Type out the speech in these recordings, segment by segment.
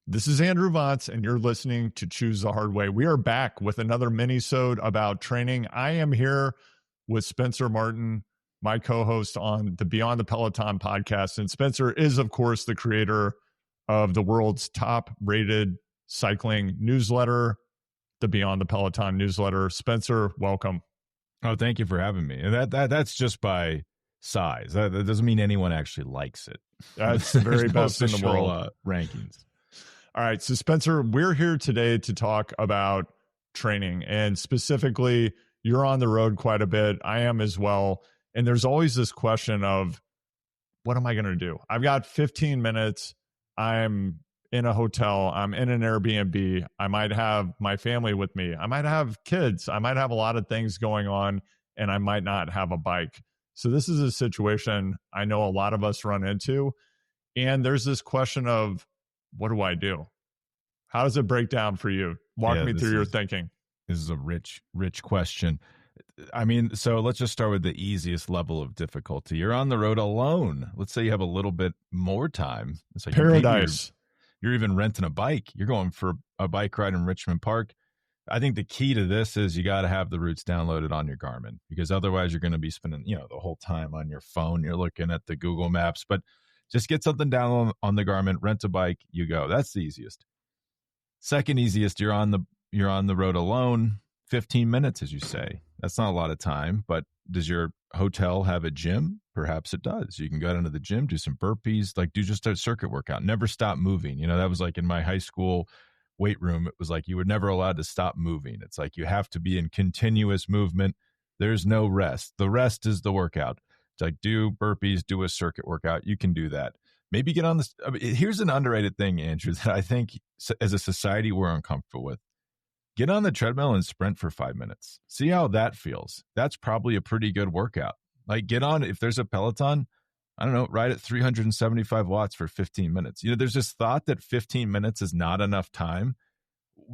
This is Andrew Vontz, and you're listening to Choose the Hard Way. We are back with another mini-sode about training. I am here with Spencer Martin, my co-host on the Beyond the Peloton podcast. And Spencer is, of course, the creator of the world's top-rated cycling newsletter, the Beyond the Peloton newsletter. Spencer, welcome. Oh, thank you for having me. And that's just by size. That doesn't mean anyone actually likes it. That's the very best in the world. Rankings. All right. So, Spencer, we're here today to talk about training. And specifically, you're on the road quite a bit. I am as well. And there's always this question of, what am I going to do? I've got 15 minutes. I'm in a hotel. I'm in an Airbnb. I might have my family with me. I might have kids. I might have a lot of things going on, and I might not have a bike. So this is a situation I know a lot of us run into. And there's this question of, what do I do? How does it break down for you? Walk me through your thinking. This is a rich question. I mean, so let's just start with the easiest level of difficulty. You're on the road alone. Let's say you have a little bit more time. It's like paradise. You're even renting a bike. You're going for a bike ride in Richmond Park. I think the key to this is you got to have the routes downloaded on your Garmin, because otherwise you're going to be spending, the whole time on your phone. You're looking at the Google Maps, but just get something down on the Garmin, rent a bike, you go. That's the easiest. Second easiest, you're on the road alone, 15 minutes, as you say. That's not a lot of time, but does your hotel have a gym? Perhaps it does. You can go down to the gym, do some burpees, do just a circuit workout. Never stop moving. That was like in my high school weight room. It was like you were never allowed to stop moving. It's like you have to be in continuous movement. There's no rest. The rest is the workout. It's like do burpees, do a circuit workout. You can do that. Maybe get on this. Here's an underrated thing, Andrew, that I think as a society we're uncomfortable with. Get on the treadmill and sprint for 5 minutes. See how that feels. That's probably a pretty good workout. Get on, if there's a Peloton, I don't know, ride at 375 watts for 15 minutes. There's this thought that 15 minutes is not enough time.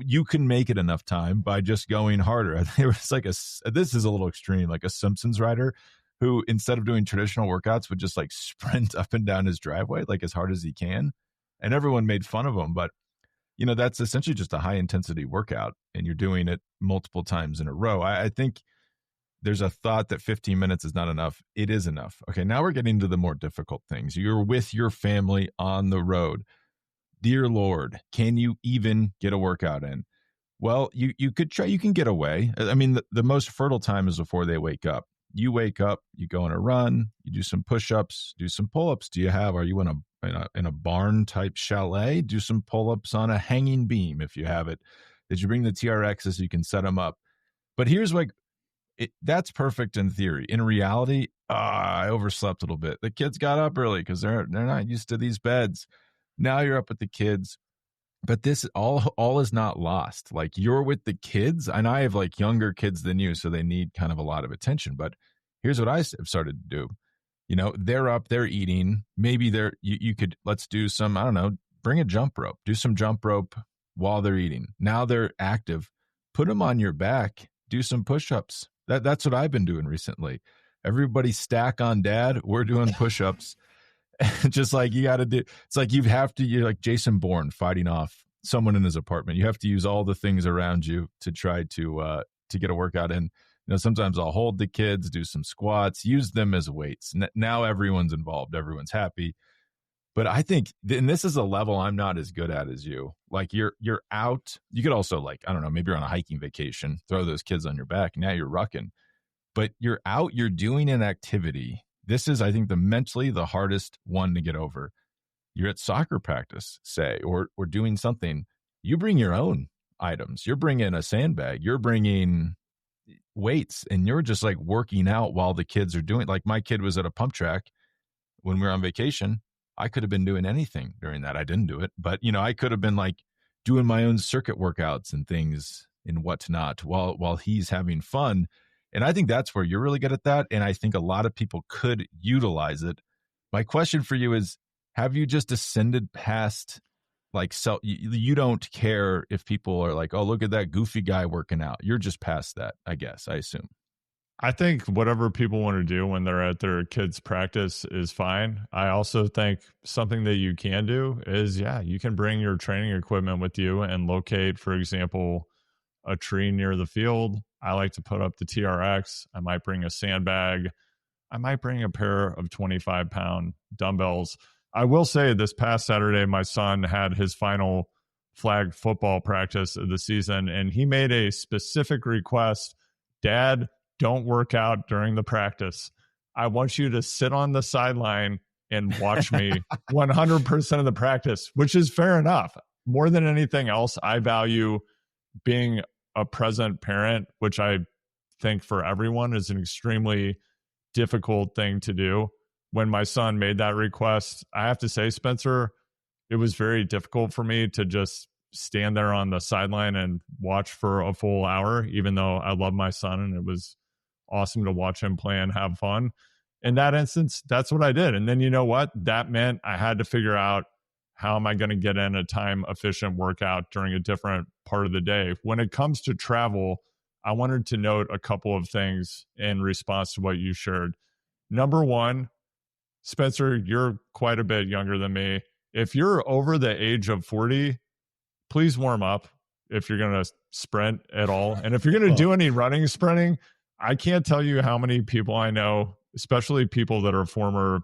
You can make it enough time by just going harder. There was this is a little extreme, like a Simpsons writer who, instead of doing traditional workouts, would just sprint up and down his driveway, as hard as he can. And everyone made fun of him. But, that's essentially just a high intensity workout, and you're doing it multiple times in a row. I think there's a thought that 15 minutes is not enough. It is enough. Okay, now we're getting to the more difficult things. You're with your family on the road. Dear Lord, can you even get a workout in? Well, you could try. You can get away. I mean, the most fertile time is before they wake up. You wake up, you go on a run, you do some push-ups, do some pull-ups. Are you in a barn type chalet? Do some pull-ups on a hanging beam if you have it. Did you bring the TRXs so you can set them up? But here's that's perfect in theory. In reality, I overslept a little bit. The kids got up early because they're not used to these beds. Now you're up with the kids. But this all is not lost. You're with the kids, and I have younger kids than you, so they need kind of a lot of attention. But here's what I have started to do. They're up, they're eating. Maybe you could, let's do some, I don't know, bring a jump rope. Do some jump rope while they're eating. Now they're active. Put them on your back. Do some push-ups. That's what I've been doing recently. Everybody stack on dad. We're doing push-ups. Just you got to do, it's you're like Jason Bourne fighting off someone in his apartment. You have to use all the things around you to try to get a workout in. Sometimes I'll hold the kids, do some squats, use them as weights. Now everyone's involved. Everyone's happy. But I think, and this is a level I'm not as good at as you. You're out. You could also I don't know, maybe you're on a hiking vacation, throw those kids on your back. Now you're rucking. But you're out, you're doing an activity. This is, I think, mentally the hardest one to get over. You're at soccer practice, say, or doing something. You bring your own items. You're bringing a sandbag. You're bringing weights, and you're just working out while the kids are doing. My kid was at a pump track when we were on vacation. I could have been doing anything during that. I didn't do it, but I could have been doing my own circuit workouts and things and whatnot while he's having fun. And I think that's where you're really good at that. And I think a lot of people could utilize it. My question for you is, have you just ascended past you don't care if people are oh, look at that goofy guy working out. You're just past that, I guess, I assume. I think whatever people want to do when they're at their kids' practice is fine. I also think something that you can do is, yeah, you can bring your training equipment with you and locate, for example, a tree near the field. I like to put up the TRX. I might bring a sandbag. I might bring a pair of 25-pound dumbbells. I will say this past Saturday, my son had his final flag football practice of the season, and he made a specific request. Dad, don't work out during the practice. I want you to sit on the sideline and watch me 100% of the practice, which is fair enough. More than anything else, I value being a present parent, which I think for everyone is an extremely difficult thing to do. When my son made that request, I have to say, Spencer, it was very difficult for me to just stand there on the sideline and watch for a full hour, even though I love my son and it was awesome to watch him play and have fun. In that instance, that's what I did. And then you know what? That meant I had to figure out, how am I going to get in a time efficient workout during a different part of the day? When it comes to travel, I wanted to note a couple of things in response to what you shared. Number one, Spencer, you're quite a bit younger than me. If you're over the age of 40, please warm up if you're going to sprint at all. And if you're going to do any running, sprinting, I can't tell you how many people I know, especially people that are former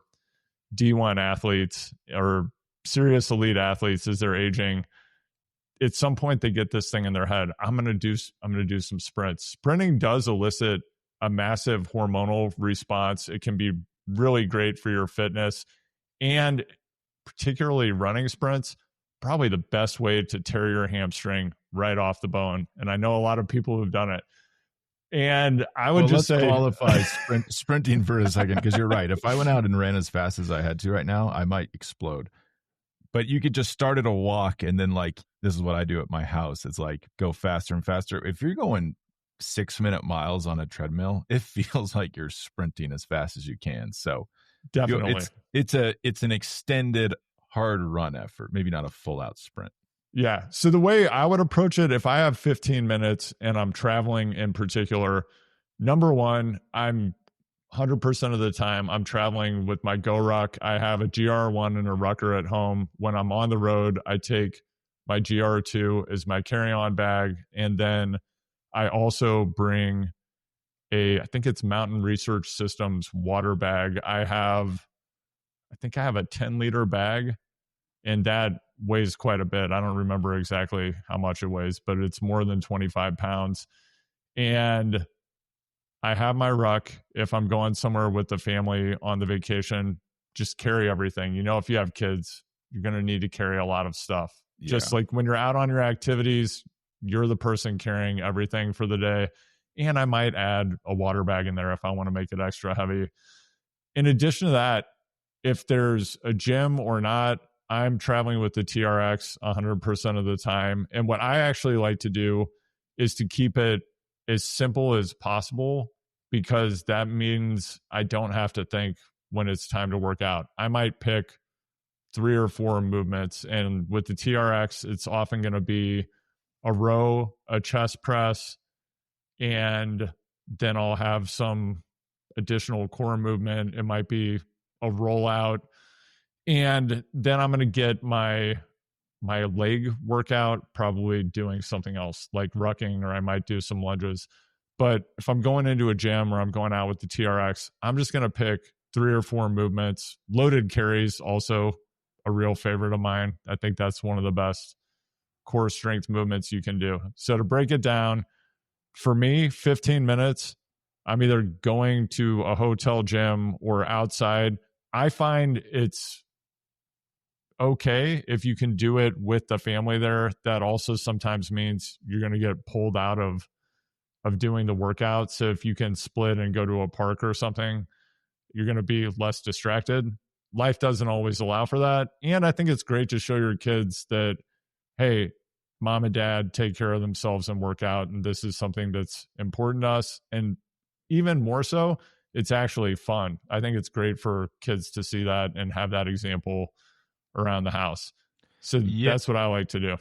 D1 athletes or serious elite athletes as they're aging. At some point they get this thing in their head. I'm going to do some sprints. Sprinting does elicit a massive hormonal response. It can be really great for your fitness, and particularly running sprints, probably the best way to tear your hamstring right off the bone. And I know a lot of people who've done it. And I would just say, qualify sprinting for a second, because you're right. If I went out and ran as fast as I had to right now, I might explode. But you could just start at a walk, and then, like, this is what I do at my house. It's like go faster and faster. If you're going 6-minute miles on a treadmill, it feels like you're sprinting as fast as you can. So definitely, it's an extended hard run effort, maybe not a full out sprint. Yeah. So the way I would approach it, if I have 15 minutes and I'm traveling in particular, number one, I'm 100% of the time I'm traveling with my Go Ruck. I have a GR1 and a Rucker at home. When I'm on the road, I take my GR2 as my carry-on bag. And then I also bring I think it's Mountain Research Systems water bag. I think I have a 10-liter bag, and that weighs quite a bit. I don't remember exactly how much it weighs, but it's more than 25 pounds. And I have my ruck. If I'm going somewhere with the family on the vacation, just carry everything. You know, if you have kids, you're going to need to carry a lot of stuff. Yeah. Just like when you're out on your activities, you're the person carrying everything for the day. And I might add a water bag in there if I want to make it extra heavy. In addition to that, if there's a gym or not, I'm traveling with the TRX 100% of the time. And what I actually like to do is to keep it as simple as possible, because that means I don't have to think when it's time to work out. I might pick 3 or 4 movements. And with the TRX, it's often going to be a row, a chest press, and then I'll have some additional core movement. It might be a rollout. And then I'm going to get my leg workout, probably doing something else like rucking, or I might do some lunges. But if I'm going into a gym or I'm going out with the TRX, I'm just going to pick 3 or 4 movements. Loaded carries, also a real favorite of mine. I think that's one of the best core strength movements you can do. So to break it down, for me, 15 minutes, I'm either going to a hotel gym or outside. I find it's okay if you can do it with the family there. That also sometimes means you're going to get pulled out of doing the workout. So if you can split and go to a park or something, you're going to be less distracted. Life doesn't always allow for that. And I think it's great to show your kids that, hey, mom and dad take care of themselves and work out, and this is something that's important to us. And even more so, it's actually fun. I think it's great for kids to see that and have that example around the house. So that's what I like to do.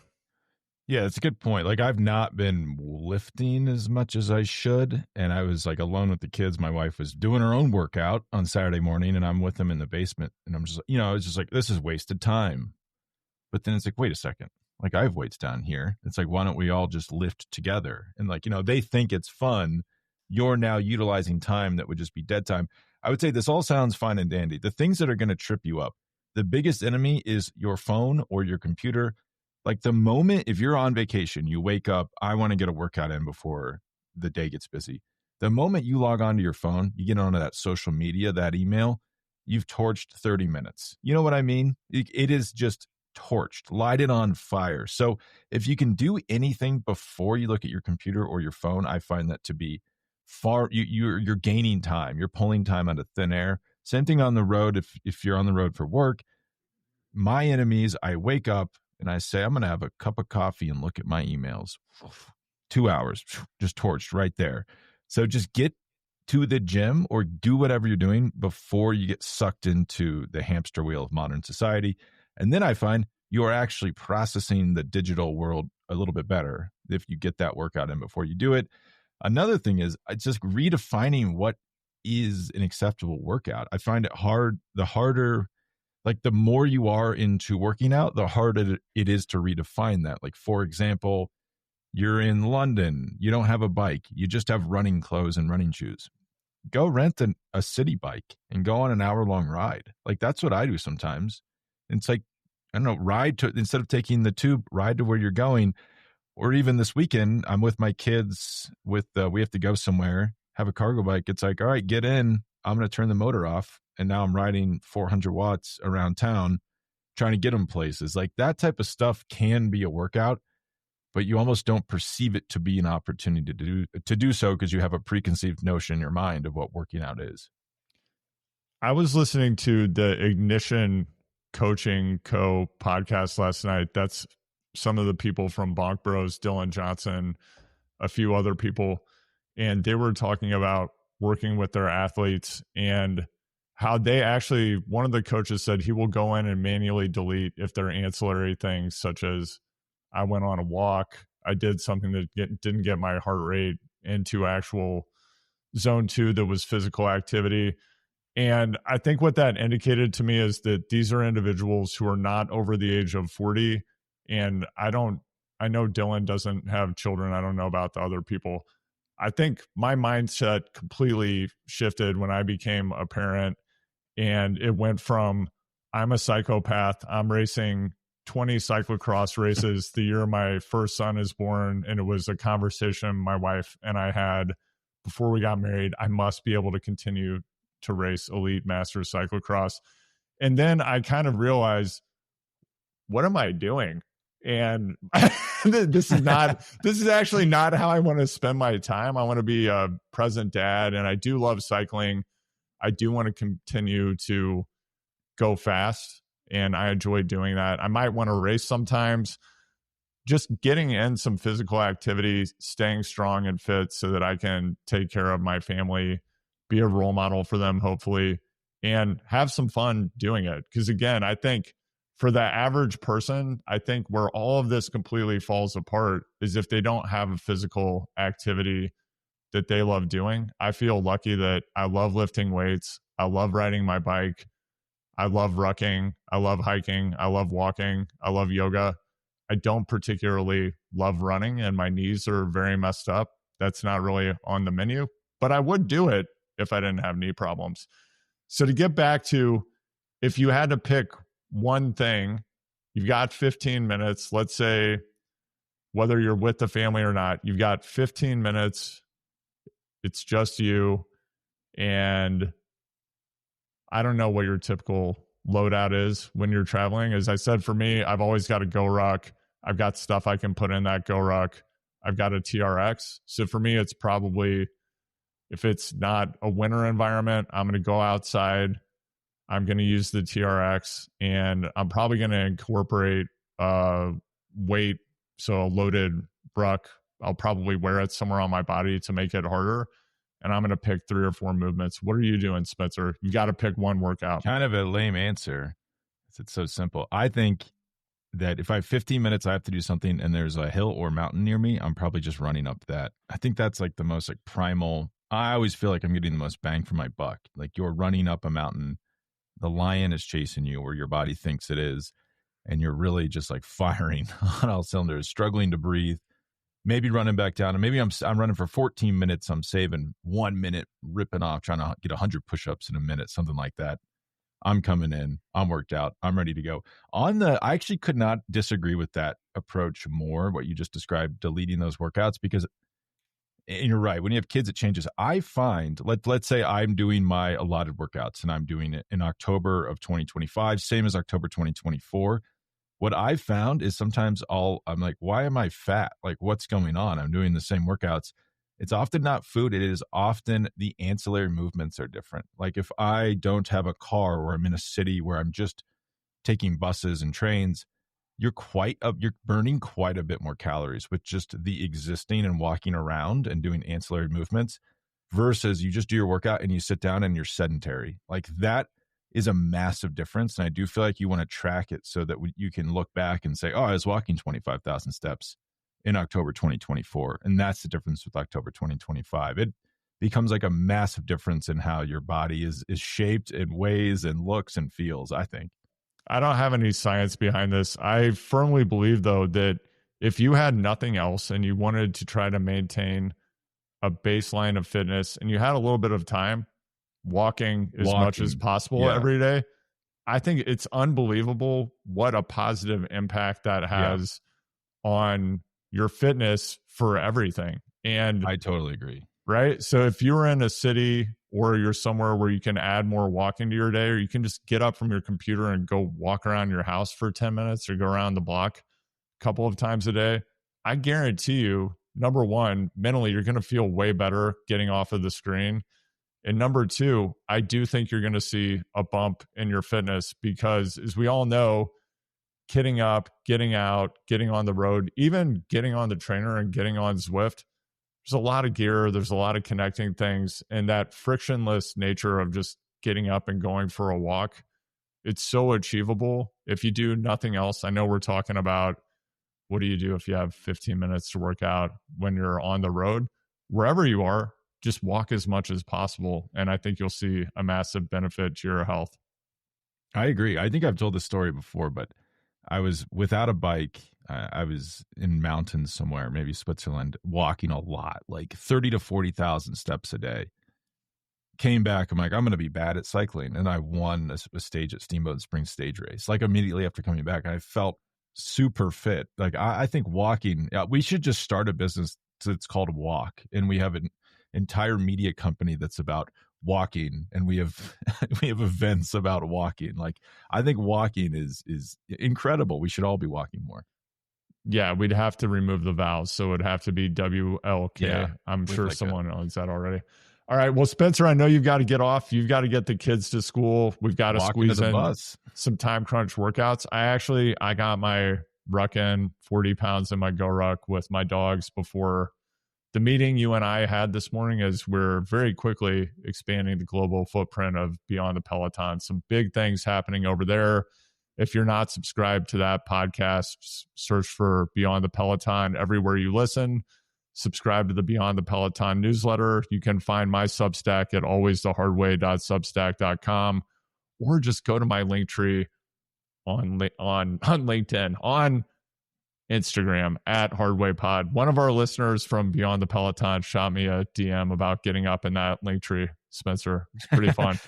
Yeah, that's a good point. Like, I've not been lifting as much as I should. And I was like alone with the kids. My wife was doing her own workout on Saturday morning, and I'm with them in the basement. And I'm just, I was just like, this is wasted time. But then it's like, wait a second. Like, I have weights down here. It's like, why don't we all just lift together? And like, they think it's fun. You're now utilizing time that would just be dead time. I would say this all sounds fine and dandy. The things that are going to trip you up, the biggest enemy is your phone or your computer. Like, the moment, if you're on vacation, you wake up, I want to get a workout in before the day gets busy. The moment you log onto your phone, you get onto that social media, that email, you've torched 30 minutes. You know what I mean? It is just torched, light it on fire. So if you can do anything before you look at your computer or your phone, I find that to be you're gaining time. You're pulling time out of thin air. Same thing on the road. If you're on the road for work, my enemies, I wake up and I say, I'm going to have a cup of coffee and look at my emails. 2 hours, just torched right there. So just get to the gym or do whatever you're doing before you get sucked into the hamster wheel of modern society. And then I find you are actually processing the digital world a little bit better if you get that workout in before you do it. Another thing is it's just redefining what is an acceptable workout. I find it hard, like the more you are into working out, the harder it is to redefine that. Like, for example, you're in London, you don't have a bike, you just have running clothes and running shoes. Go rent a city bike and go on an hour-long ride. Like, that's what I do sometimes. It's like, I don't know, instead of taking the tube, ride to where you're going. Or even this weekend, I'm with my kids we have to go somewhere, have a cargo bike. It's like, all right, get in. I'm going to turn the motor off. And now I'm riding 400 watts around town, trying to get them places. Like, that type of stuff can be a workout, but you almost don't perceive it to be an opportunity to do so because you have a preconceived notion in your mind of what working out is. I was listening to the Ignition Coaching Co. podcast last night. That's some of the people from Bonk Bros, Dylan Johnson, a few other people, and they were talking about working with their athletes and how they actually, one of the coaches said he will go in and manually delete if they're ancillary things, such as I went on a walk, I did something that didn't get my heart rate into actual zone 2 that was physical activity. And I think what that indicated to me is that these are individuals who are not over the age of 40. And I know Dylan doesn't have children. I don't know about the other people. I think my mindset completely shifted when I became a parent, and it went from I'm a psychopath, I'm racing 20 cyclocross races the year my first son is born. And it was a conversation my wife and I had before we got married. I must be able to continue to race elite masters cyclocross. And then I kind of realized, what am I doing? And this is actually not how I want to spend my time. I want to be a present dad, and I do love cycling. I do want to continue to go fast, and I enjoy doing that. I might want to race sometimes. Just getting in some physical activity, staying strong and fit so that I can take care of my family, be a role model for them, hopefully, and have some fun doing it. Because again, I think for the average person, I think where all of this completely falls apart is if they don't have a physical activity that they love doing. I feel lucky that I love lifting weights. I love riding my bike. I love rucking. I love hiking. I love walking. I love yoga. I don't particularly love running, and my knees are very messed up. That's not really on the menu, but I would do it if I didn't have knee problems. So to get back to, if you had to pick one thing, you've got 15 minutes, let's say, whether you're with the family or not, you've got 15 minutes, it's just you, and I don't know what your typical loadout is when you're traveling. As I said, for me, I've always got a Go Ruck. I've got stuff I can put in that Go Ruck. I've got a TRX. So for me, it's probably, if it's not a winter environment, I'm going to go outside. I'm going to use the TRX, and I'm probably going to incorporate weight. So a loaded ruck, I'll probably wear it somewhere on my body to make it harder. And I'm going to pick 3 or 4 movements. What are you doing, Spencer? You got to pick one workout. Kind of a lame answer. It's so simple. I think that if I have 15 minutes, I have to do something and there's a hill or mountain near me, I'm probably just running up that. I think that's like the most like primal. I always feel like I'm getting the most bang for my buck. Like you're running up a mountain, the lion is chasing you, or your body thinks it is, and you're really just like firing on all cylinders, struggling to breathe, maybe running back down. And maybe I'm running for 14 minutes. I'm saving 1 minute, ripping off, trying to get 100 push-ups in a minute, something like that. I'm coming in. I'm worked out. I'm ready to go. I actually could not disagree with that approach more, what you just described, deleting those workouts, because, and you're right, when you have kids, it changes. I find, let's say I'm doing my allotted workouts and I'm doing it in October of 2025, same as October 2024. What I've found is sometimes I'm like, why am I fat? Like, what's going on? I'm doing the same workouts. It's often not food. It is often the ancillary movements are different. Like if I don't have a car or I'm in a city where I'm just taking buses and trains, you're burning quite a bit more calories with just the existing and walking around and doing ancillary movements versus you just do your workout and you sit down and you're sedentary. Like that is a massive difference. And I do feel like you want to track it so that you can look back and say, oh, I was walking 25,000 steps in October 2024. And that's the difference with October 2025. It becomes like a massive difference in how your body is shaped in ways and looks and feels, I think. I don't have any science behind this. I firmly believe, though, that if you had nothing else and you wanted to try to maintain a baseline of fitness and you had a little bit of time walking as much as possible every day, I think it's unbelievable what a positive impact that has on your fitness for everything. And I totally agree. Right. So if you're in a city or you're somewhere where you can add more walking to your day, or you can just get up from your computer and go walk around your house for 10 minutes or go around the block a couple of times a day, I guarantee you, number one, mentally, you're going to feel way better getting off of the screen. And number two, I do think you're going to see a bump in your fitness because, as we all know, getting up, getting out, getting on the road, even getting on the trainer and getting on Zwift, there's a lot of gear, there's a lot of connecting things, and that frictionless nature of just getting up and going for a walk, it's so achievable if you do nothing else. I know we're talking about what do you do if you have 15 minutes to work out when you're on the road. Wherever you are, just walk as much as possible, and I think you'll see a massive benefit to your health. I agree. I think I've told this story before, but I was without a bike. I was in mountains somewhere, maybe Switzerland, walking a lot, like 30 to 40,000 steps a day. Came back, I'm like, I'm going to be bad at cycling. And I won a stage at Steamboat Springs stage race. Like immediately after coming back, I felt super fit. Like I think walking, we should just start a business that's called Walk. And we have an entire media company that's about walking, and we have events about walking. Like I think walking is incredible. We should all be walking more. Yeah, we'd have to remove the vowels, so it'd have to be WLK. Yeah, I'm sure like someone owns that already. All right, well, Spencer, I know you've got to get off. You've got to get the kids to school. We've got to squeeze in some time crunch workouts. I got my ruck in, 40 pounds in my Go Ruck with my dogs before the meeting you and I had this morning, as we're very quickly expanding the global footprint of Beyond the Peloton. Some big things happening over there. If you're not subscribed to that podcast, search for Beyond the Peloton everywhere you listen. Subscribe to the Beyond the Peloton newsletter. You can find my Substack at alwaysthehardway.substack.com, or just go to my link tree on LinkedIn, on Instagram at HardwayPod. One of our listeners from Beyond the Peloton shot me a DM about getting up in that link tree, Spencer. It's pretty fun.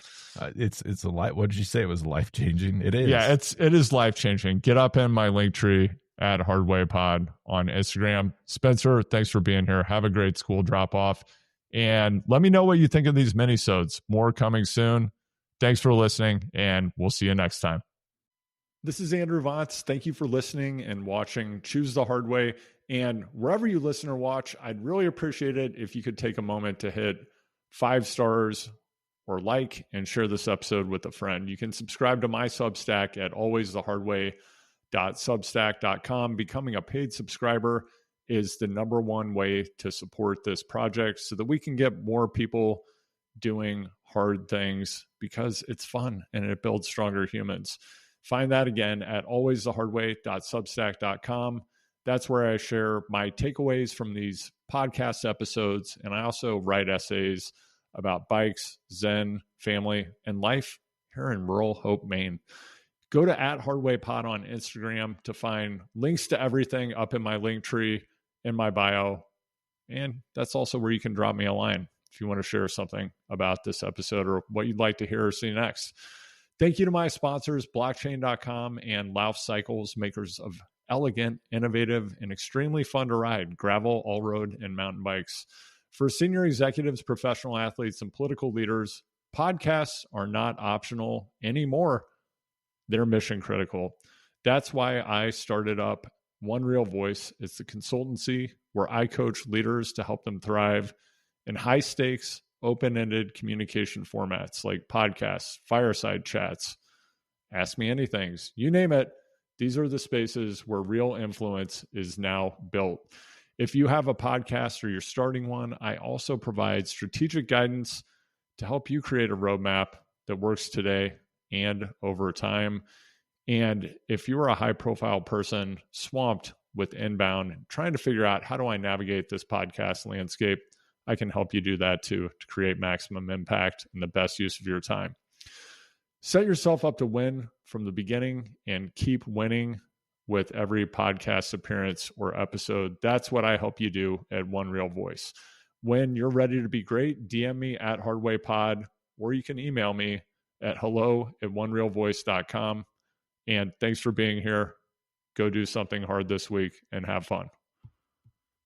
It's a life. What did you say? It was life changing. It is. Yeah, it is life changing. Get up in my link tree at HardwayPod on Instagram. Spencer, thanks for being here. Have a great school drop off, and let me know what you think of these minisodes. More coming soon. Thanks for listening, and we'll see you next time. This is Andrew Vontz. Thank you for listening and watching Choose the Hard Way. And wherever you listen or watch, I'd really appreciate it if you could take a moment to hit 5 stars or like and share this episode with a friend. You can subscribe to my Substack at alwaysthehardway.substack.com. Becoming a paid subscriber is the number one way to support this project so that we can get more people doing hard things, because it's fun and it builds stronger humans. Find that again at alwaysthehardway.substack.com. That's where I share my takeaways from these podcast episodes. And I also write essays about bikes, Zen, family, and life here in rural Hope, Maine. Go to @HardwayPod on Instagram to find links to everything up in my link tree in my bio. And that's also where you can drop me a line if you want to share something about this episode or what you'd like to hear or see next. Thank you to my sponsors, blockchain.com and Lauf Cycles, makers of elegant, innovative, and extremely fun to ride gravel, all-road, and mountain bikes. For senior executives, professional athletes, and political leaders, podcasts are not optional anymore. They're mission critical. That's why I started up One Real Voice. It's the consultancy where I coach leaders to help them thrive in high stakes, open-ended communication formats like podcasts, fireside chats, ask me anythings, you name it. These are the spaces where real influence is now built. If you have a podcast or you're starting one, I also provide strategic guidance to help you create a roadmap that works today and over time. And if you're a high-profile person swamped with inbound, trying to figure out how do I navigate this podcast landscape, I can help you do that too, to create maximum impact and the best use of your time. Set yourself up to win from the beginning and keep winning with every podcast appearance or episode. That's what I help you do at One Real Voice. When you're ready to be great, DM me at HardwayPod, or you can email me at hello@onerealvoice.com. And thanks for being here. Go do something hard this week and have fun.